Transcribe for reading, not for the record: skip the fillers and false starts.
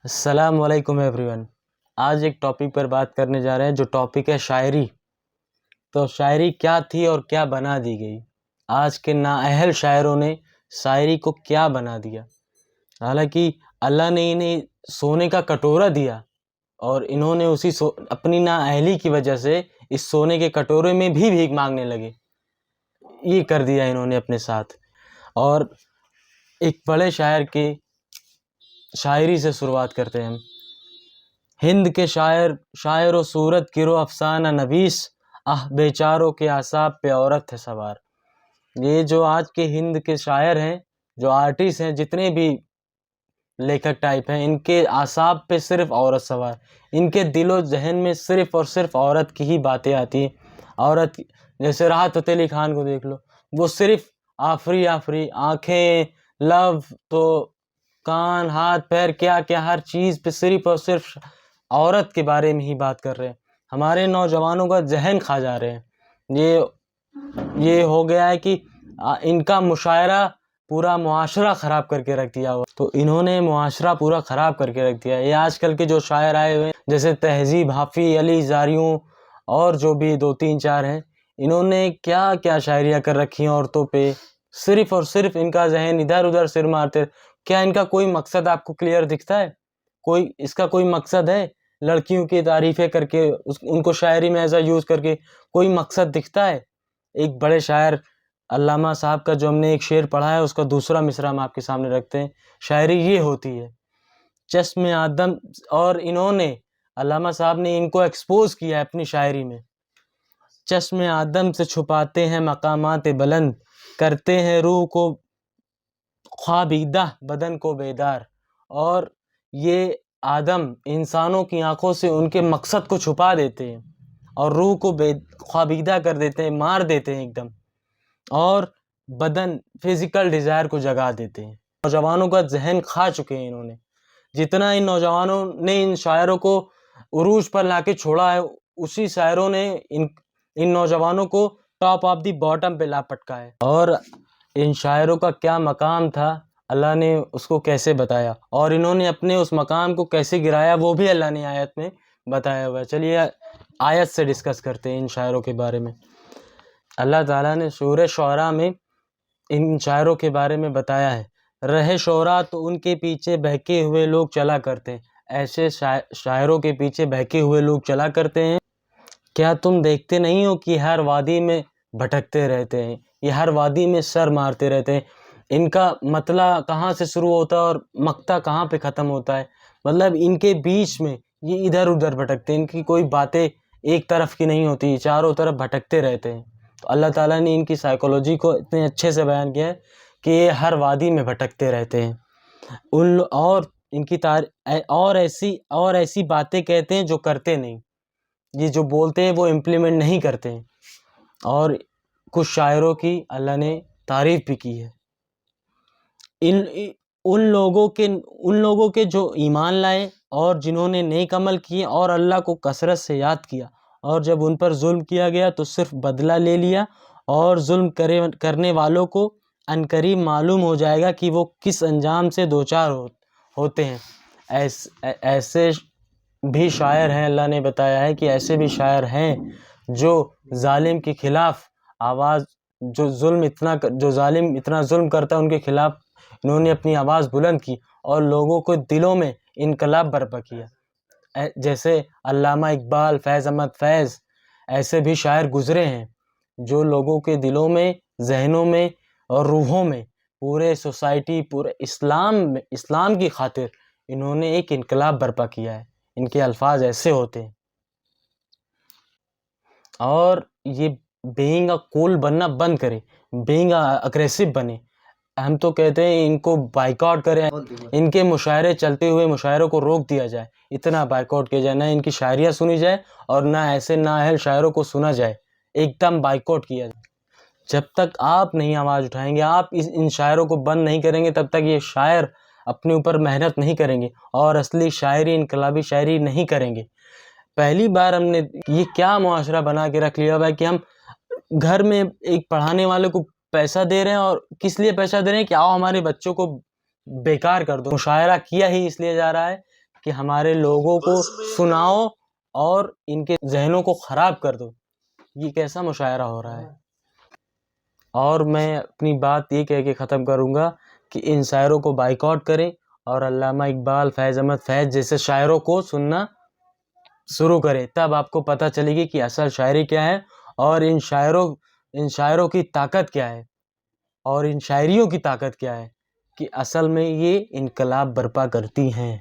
السلام علیکم every one. آج ایک ٹاپک پر بات کرنے جا رہے ہیں جو ٹاپک ہے شاعری۔ تو شاعری کیا تھی اور کیا بنا دی گئی؟ آج کے نااہل شاعروں نے شاعری کو کیا بنا دیا؟ حالانکہ اللہ نے انہیں سونے کا کٹورا دیا اور انہوں نے اپنی نااہلی کی وجہ سے اس سونے کے کٹورے میں بھی بھیک مانگنے لگے۔ یہ کر دیا انہوں نے اپنے ساتھ۔ اور ایک بڑے شاعر کی شاعری سے شروعات کرتے ہیں ہم۔ ہند کے شاعر و صورت گرو افسانہ نویس، بیچاروں کے اعصاب پہ عورت ہے سوار۔ یہ جو آج کے ہند کے شاعر ہیں، جو آرٹسٹ ہیں، جتنے بھی لیکھک ٹائپ ہیں، ان کے اعصاب پہ صرف عورت سوار۔ ان کے دل و ذہن میں صرف اور صرف عورت کی ہی باتیں آتی ہیں۔ عورت جیسے راحت فتح علی خان کو دیکھ لو، وہ صرف آفری آنکھیں، لو تو کان، ہاتھ، پیر، کیا کیا ہر چیز پہ صرف اور صرف عورت کے بارے میں ہی بات کر رہے ہیں۔ ہمارے نوجوانوں کا ذہن کھا جا رہے ہیں۔ یہ ہو گیا ہے کہ ان کا مشاعرہ پورا معاشرہ خراب کر کے رکھ دیا ہوا۔ تو انہوں نے معاشرہ پورا خراب کر کے رکھ دیا ہے۔ یہ آج کل کے جو شاعر آئے ہوئے ہیں، جیسے تہذیب، حافظ علی زاریوں اور جو بھی 2-3-4 ہیں، انہوں نے کیا کیا شاعریاں کر رکھی ہیں عورتوں پہ۔ صرف اور صرف ان کا ذہن ادھر ادھر سر مارتے۔ کیا ان کا کوئی مقصد آپ کو کلیئر دکھتا ہے؟ اس کا کوئی مقصد ہے؟ لڑکیوں کی تعریفیں کر کے ان کو شاعری میں ایسا یوز کر کے کوئی مقصد دکھتا ہے؟ ایک بڑے شاعر علامہ صاحب کا جو ہم نے ایک شعر پڑھا ہے، اس کا دوسرا مصرع ہم آپ کے سامنے رکھتے ہیں۔ شاعری یہ ہوتی ہے، چشم آدم۔ اور انہوں نے، علامہ صاحب نے ان کو ایکسپوز کیا ہے اپنی شاعری میں۔ چشم آدم سے چھپاتے ہیں مقامات بلند، کرتے ہیں روح کو خوابیدہ بدن کو بیدار۔ اور یہ آدم انسانوں کی آنکھوں سے ان کے مقصد کو چھپا دیتے ہیں اور روح کو خوابیدہ کر دیتے ہیں، مار دیتے ہیں ایک دم، اور بدن فزیکل ڈیزائر کو جگا دیتے ہیں۔ نوجوانوں کا ذہن کھا چکے ہیں انہوں نے۔ جتنا ان نوجوانوں نے ان شاعروں کو عروج پر لا کے چھوڑا ہے، اسی شاعروں نے ان نوجوانوں کو ٹاپ آف دی باٹم پہ لا پٹکا ہے۔ اور ان شاعروں کا کیا مقام تھا، اللہ نے اس کو کیسے بتایا، اور انہوں نے اپنے اس مقام کو کیسے گرایا، وہ بھی اللہ نے آیت میں بتایا ہوا ہے۔ چلیے آیت سے ڈسکس کرتے ہیں ان شاعروں کے بارے میں۔ اللہ تعالیٰ نے سورہ شعراء میں ان شاعروں کے بارے میں بتایا ہے، رہے شعراء تو ان کے پیچھے بہکے ہوئے لوگ چلا کرتے ہیں۔ ایسے شاعروں کے پیچھے بہکے ہوئے لوگ چلا کرتے ہیں۔ کیا تم دیکھتے نہیں ہو کہ ہر وادی میں بھٹکتے رہتے ہیں، یہ ہر وادی میں سر مارتے رہتے ہیں۔ ان کا مطلع کہاں سے شروع ہوتا ہے اور مقطع کہاں پہ ختم ہوتا ہے، مطلب ان کے بیچ میں یہ ادھر ادھر بھٹکتے ہیں۔ ان کی کوئی باتیں ایک طرف کی نہیں ہوتی، چاروں طرف بھٹکتے رہتے ہیں۔ تو اللہ تعالیٰ نے ان کی سائیکولوجی کو اتنے اچھے سے بیان کیا ہے کہ یہ ہر وادی میں بھٹکتے رہتے ہیں۔ اور ان کی اور ایسی باتیں کہتے ہیں جو کرتے نہیں، یہ جو بولتے ہیں وہ امپلیمنٹ نہیں کرتے ہیں۔ اور کچھ شاعروں کی اللہ نے تعریف بھی کی ہے۔ ان لوگوں کے جو ایمان لائے اور جنہوں نے نیک عمل کیے اور اللہ کو کثرت سے یاد کیا، اور جب ان پر ظلم کیا گیا تو صرف بدلہ لے لیا، اور ظلم کرنے والوں کو عنقریب معلوم ہو جائے گا کہ وہ کس انجام سے دوچار ہوتے ہیں۔ ایسے بھی شاعر ہیں، اللہ نے بتایا ہے کہ ایسے بھی شاعر ہیں جو ظالم کے خلاف آواز، جو ظالم اتنا ظلم کرتا ہے ان کے خلاف انہوں نے اپنی آواز بلند کی اور لوگوں کو دلوں میں انقلاب برپا کیا۔ جیسے علامہ اقبال، فیض احمد فیض، ایسے بھی شاعر گزرے ہیں جو لوگوں کے دلوں میں، ذہنوں میں اور روحوں میں، پورے سوسائٹی، پورے اسلام کی خاطر انہوں نے ایک انقلاب برپا کیا ہے۔ ان کے الفاظ ایسے ہوتے ہیں۔ اور یہ بینگ کول بننا بند کرے، بینگ اگریسو بنے۔ ہم تو کہتے ہیں ان کو بائیکاٹ کریں، ان کے مشاعرے چلتے ہوئے مشاعروں کو روک دیا جائے، اتنا بائیکاٹ کیا جائے، نہ ان کی شاعریاں سنی جائے اور نہ ایسے نااہل شاعروں کو سنا جائے، ایک دم بائیکاٹ کیا جائے۔ جب تک آپ نہیں آواز اٹھائیں گے، آپ ان شاعروں کو بند نہیں کریں گے، تب تک یہ شاعر اپنے اوپر محنت نہیں کریں گے اور اصلی شاعری، انقلابی شاعری نہیں کریں گے۔ پہلی بار ہم نے یہ کیا معاشرہ بنا کے رکھ لیا ہوا ہے کہ ہم گھر میں ایک پڑھانے والے کو پیسہ دے رہے ہیں، اور کس لیے پیسہ دے رہے ہیں کہ آؤ ہمارے بچوں کو بیکار کر دو۔ مشاعرہ کیا ہی اس لیے جا رہا ہے کہ ہمارے لوگوں کو سناؤ اور ان کے ذہنوں کو خراب کر دو. یہ کیسا مشاعرہ ہو رہا ہے؟ اور میں اپنی بات یہ کہہ کے ختم کروں گا کہ ان شاعروں کو بائیکاٹ کریں اور علامہ اقبال، فیض احمد فیض جیسے شاعروں کو سننا شروع کریں. تب آپ کو پتہ چلے گی کہ اصل شاعری کیا ہے اور ان شاعروں کی طاقت کیا ہے اور ان شاعریوں کی طاقت کیا ہے، کہ اصل میں یہ انقلاب برپا کرتی ہیں.